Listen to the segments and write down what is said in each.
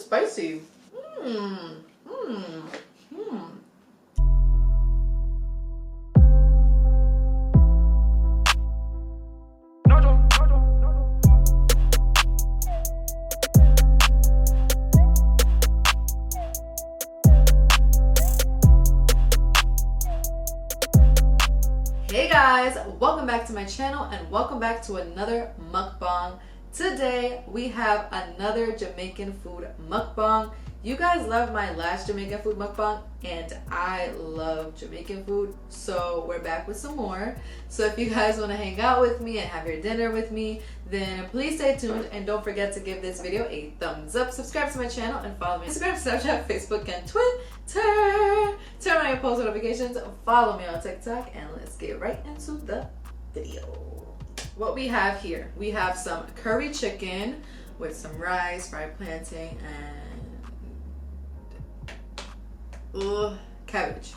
spicy. Mmm. Mmm. Mmm. Hey guys, welcome back to my channel and welcome back to another mukbang. Today we have another Jamaican food mukbang. You guys love my last Jamaican food mukbang and I love Jamaican food, so we're back with some more. So if you guys want to hang out with me and have your dinner with me, then please stay tuned and don't forget to give this video a thumbs up, subscribe to my channel, and follow me on Instagram, Snapchat, Facebook, and Twitter. Turn on your post notifications, follow me on TikTok, and let's get right into the video. What we have here, we have some curry chicken with some rice, fried plantain, and cabbage.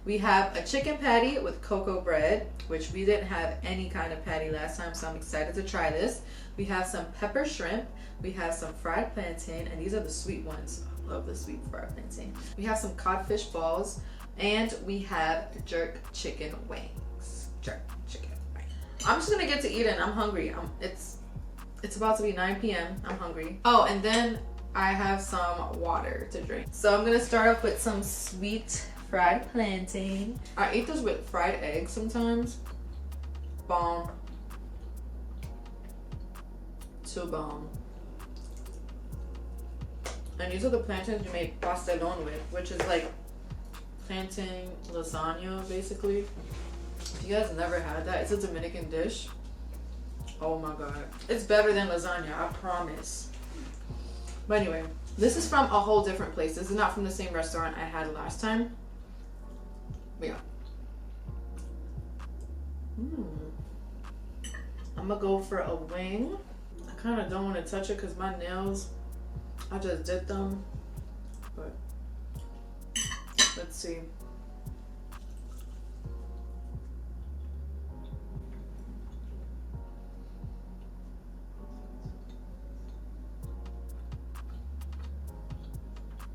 We have a chicken patty with cocoa bread, which we didn't have any kind of patty last time, so I'm excited to try this. We have some pepper shrimp. We have some fried plantain, and these are the sweet ones. I love the sweet fried plantain. We have some codfish balls, and we have jerk chicken wings. Jerk chicken wings. I'm just gonna get to eating. I'm hungry. It's about to be 9 p.m. I'm hungry. Oh, and then I have some water to drink. So I'm gonna start off with some sweet fried plantain. I eat this with fried eggs sometimes. Bomb. So bomb. And these are the plantains you make pastelon with, which is like plantain lasagna basically. If you guys never had that, it's a Dominican dish. Oh my god. It's better than lasagna, I promise. But anyway, this is from a whole different place. This is not from the same restaurant I had last time. But yeah. I'm gonna go for a wing. I kind of don't want to touch it because my nails, I just did them. But let's see.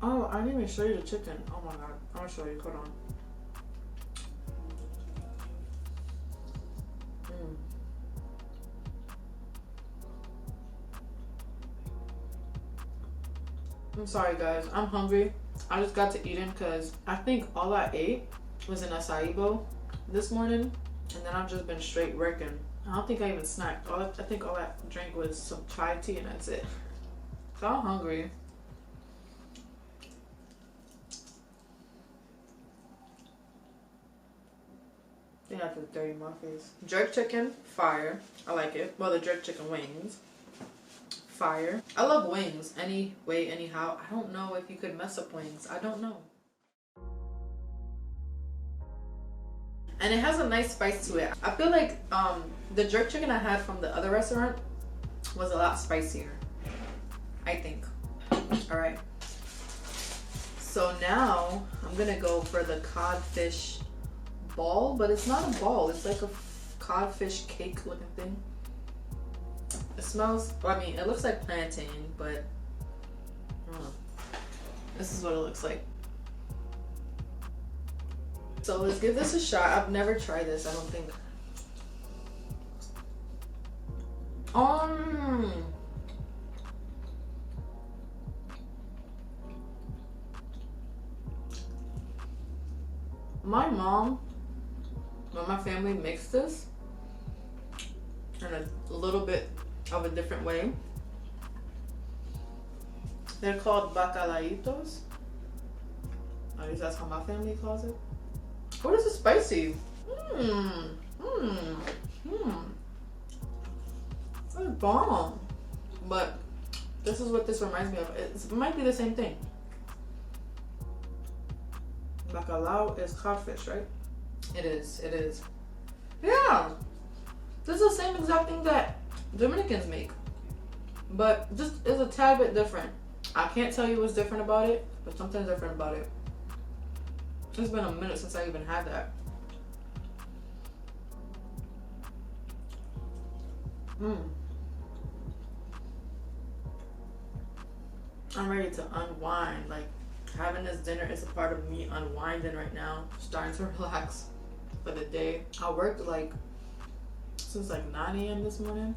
Oh, I didn't even show you the chicken. Oh my god. I'll show you. Hold on. I'm sorry guys. I'm hungry. I just got to eating because I think all I ate was an acai bowl this morning. And then I've just been straight working. I don't think I even snacked. I think all I drank was some chai tea and that's it. So I'm hungry. They have the dirty in my face. Jerk chicken, fire. I like it. Well, the jerk chicken wings, fire. I love wings. Any way, anyhow. I don't know if you could mess up wings. I don't know. And it has a nice spice to it. I feel like the jerk chicken I had from the other restaurant was a lot spicier, I think. All right. So now I'm gonna go for the codfish ball, but it's not a ball, it's like a codfish cake looking thing. It smells, well, I mean, it looks like plantain, but this is what it looks like. So let's give this a shot. I've never tried this, I don't think. My mom, when my family makes this in a little bit of a different way. They're called bacalaitos. At least that's how my family calls it. What is it spicy? It's bomb. But this is what this reminds me of. It might be the same thing. Bacalao is codfish, right? It is. It is. Yeah. This is the same exact thing that Dominicans make. But just is a tad bit different. I can't tell you what's different about it, but something's different about it. It's been a minute since I even had that. I'm ready to unwind. Like, having this dinner is a part of me unwinding right now, starting to relax for the day. I worked like since like 9 a.m. this morning.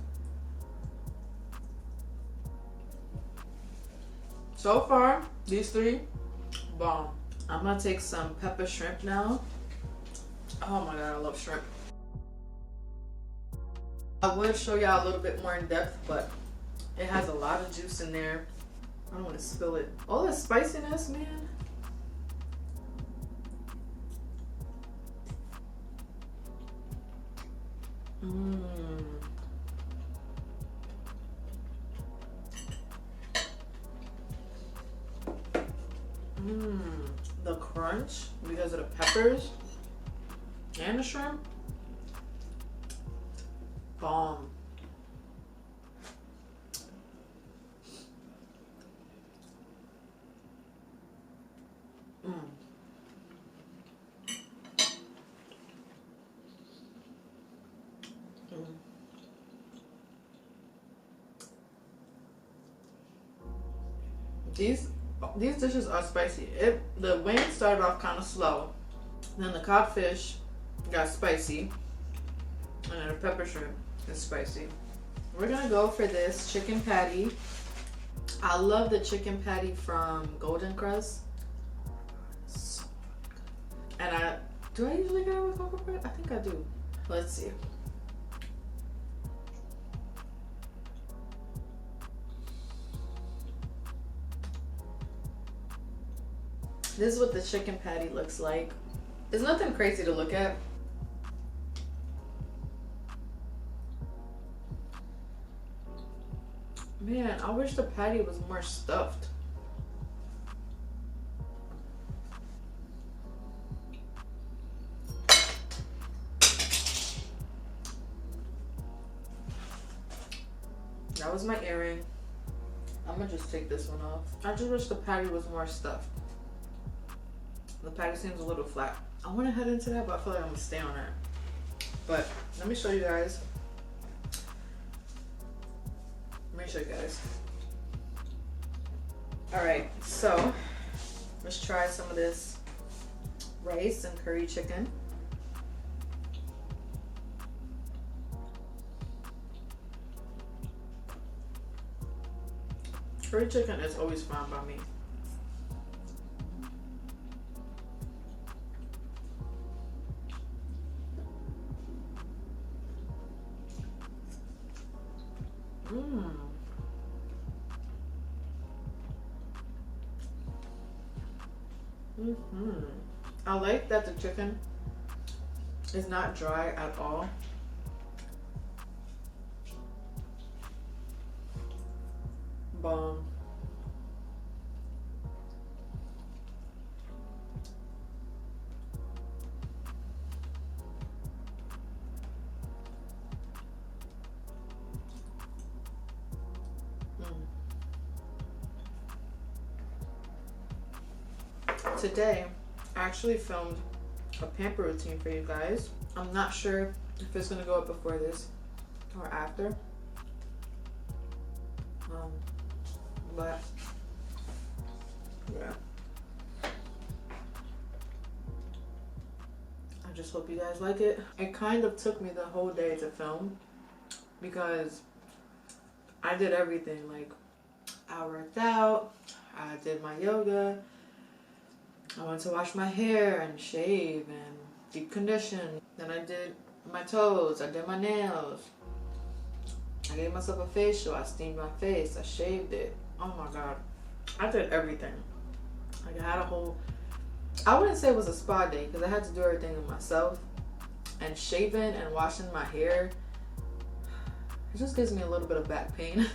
So far, these three, bomb. I'm gonna take some pepper shrimp now. Oh my god, I love shrimp. I would show y'all a little bit more in depth, but it has a lot of juice in there. I don't want to spill it. All the spiciness, man. The crunch because of the peppers and the shrimp. Bomb. These dishes are spicy. The wings started off kind of slow, then the codfish got spicy, and then the pepper shrimp is spicy. We're gonna go for this chicken patty. I love the chicken patty from Golden Crust. And do I usually get it with cocoa bread? I think I do. Let's see. This is what the chicken patty looks like. There's nothing crazy to look at. Man, I wish the patty was more stuffed. That was my earring. I'm gonna just take this one off. I just wish the patty was more stuffed. The patty seems a little flat. I want to head into that, but I feel like I'm gonna stay on that. But let me show you guys. All right, so let's try some of this rice and curry chicken. Curry chicken is always fine by me. I like that the chicken is not dry at all. Bomb. Today, I actually filmed a pamper routine for you guys. I'm not sure if it's gonna go up before this or after. But yeah. I just hope you guys like it. It kind of took me the whole day to film because I did everything. Like, I worked out, I did my yoga, I went to wash my hair and shave and deep condition. Then I did my toes, I did my nails. I gave myself a facial, I steamed my face, I shaved it. Oh my god. I did everything. Like, I had a whole, I wouldn't say it was a spa day because I had to do everything with myself. And shaving and washing my hair, it just gives me a little bit of back pain.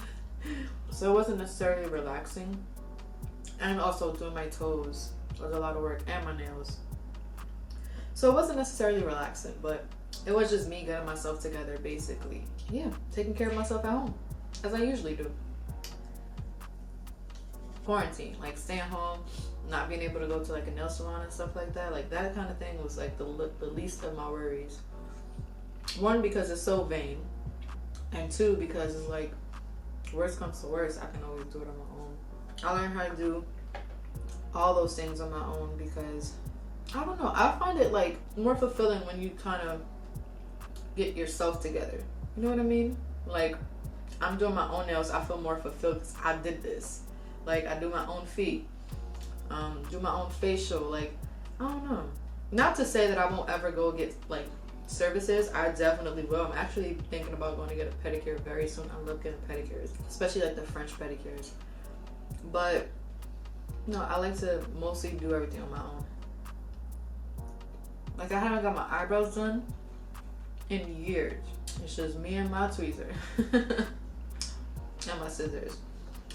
So it wasn't necessarily relaxing. And also doing my toes was a lot of work, and my nails. So it wasn't necessarily relaxing, but it was just me getting myself together, basically. Yeah, taking care of myself at home, as I usually do. Quarantine, like staying home, not being able to go to like a nail salon and stuff like that. Like, that kind of thing was like the least of my worries. One, because it's so vain, and two, because it's like, worst comes to worst, I can always do it on my own. I learned how to do all those things on my own because I don't know, I find it like more fulfilling when you kind of get yourself together. You know what I mean? Like, I'm doing my own nails, I feel more fulfilled because I did this. Like, I do my own feet, do my own facial. Like, I don't know. Not to say that I won't ever go get like services. I definitely will. I'm actually thinking about going to get a pedicure very soon. I love getting pedicures, especially like the French pedicures. But no, I like to mostly do everything on my own. Like, I haven't got my eyebrows done in years. It's just me and my tweezer and my scissors.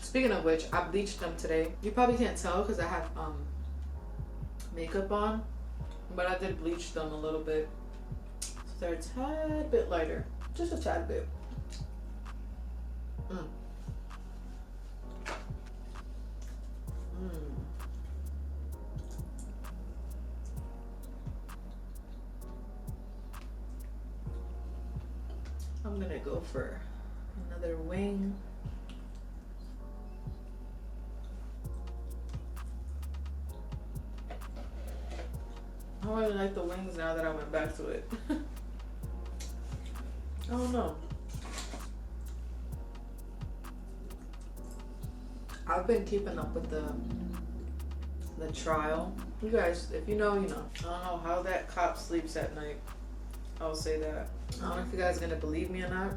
Speaking of which, I bleached them today. You probably can't tell because I have makeup on, but I did bleach them a little bit, so they're a tad bit lighter, just a tad bit. I'm gonna go for another wing. I really like the wings now that I went back to it. I don't know. I've been keeping up with the trial. You guys, if you know, you know. I don't know how that cop sleeps at night. I'll say that. I don't know if you guys are gonna believe me or not,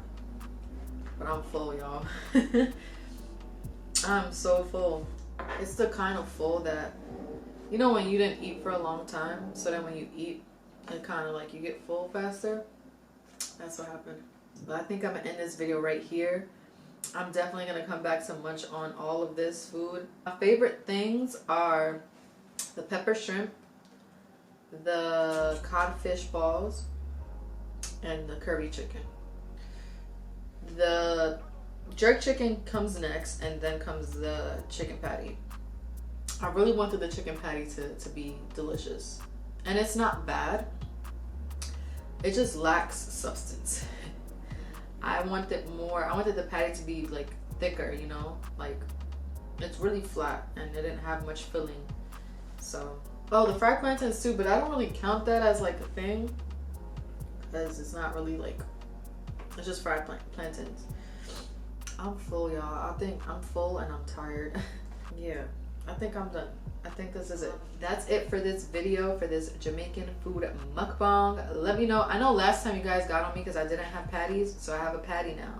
but I'm full, y'all. I'm so full. It's the kind of full that, you know, when you didn't eat for a long time, so then when you eat, it kind of like you get full faster. That's what happened. But I think I'm gonna end this video right here. I'm definitely gonna come back to munch on all of this food. My favorite things are the pepper shrimp, the codfish balls, and the curry chicken. The jerk chicken comes next, and then comes the chicken patty. I really wanted the chicken patty to be delicious. And it's not bad. It just lacks substance. I wanted more. I wanted the patty to be like thicker, you know? Like, it's really flat and it didn't have much filling. So, oh, the fried plantains too, but I don't really count that as like a thing, because it's not really like, it's just fried plantains. I'm full, y'all. I think I'm full and I'm tired. Yeah, I think I'm done. I think this is it. That's it for this video, for this Jamaican food mukbang. Let me know. I know last time you guys got on me because I didn't have patties, so I have a patty now.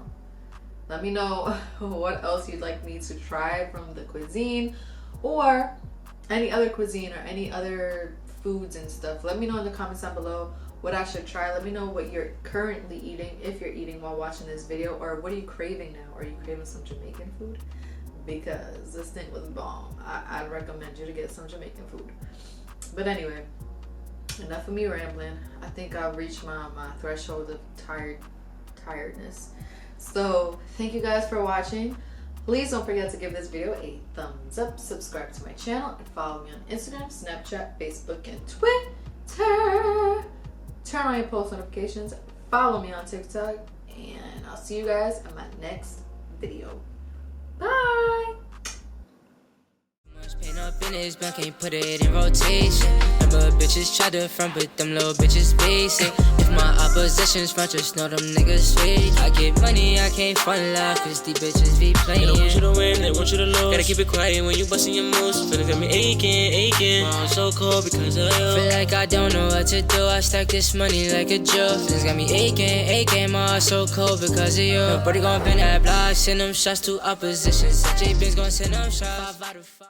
Let me know what else you'd like me to try from the cuisine, or any other cuisine, or any other foods and stuff. Let me know in the comments down below what I should try. Let me know what you're currently eating, if you're eating while watching this video, or what are you craving now? Are you craving some Jamaican food? Because this thing was bomb. I'd recommend you to get some Jamaican food. But anyway, enough of me rambling. I think I've reached my threshold of tiredness. So thank you guys for watching. Please don't forget to give this video a thumbs up, subscribe to my channel, and follow me on Instagram, Snapchat, Facebook, and Twitter. Turn on your post notifications, follow me on TikTok, and I'll see you guys in my next video. Bye! Paint up in his bank, can't put it in rotation. Remember bitches try to front, but them little bitches basic. If my opposition's front, just know them niggas fake. I get money, I can't front loud, cause these bitches be playing. They don't want you to win, they want you to lose. Gotta keep it quiet when you bustin' your moves. Feelin' got me aching. My arms so cold because of you. Feel like I don't know what to do, I stack this money like a joke. Feelings got me aching, my heart so cold because of you. Nobody gon' bend that block, send them shots to opposition. J-Ben's gon' send them shots. 5 out of 5.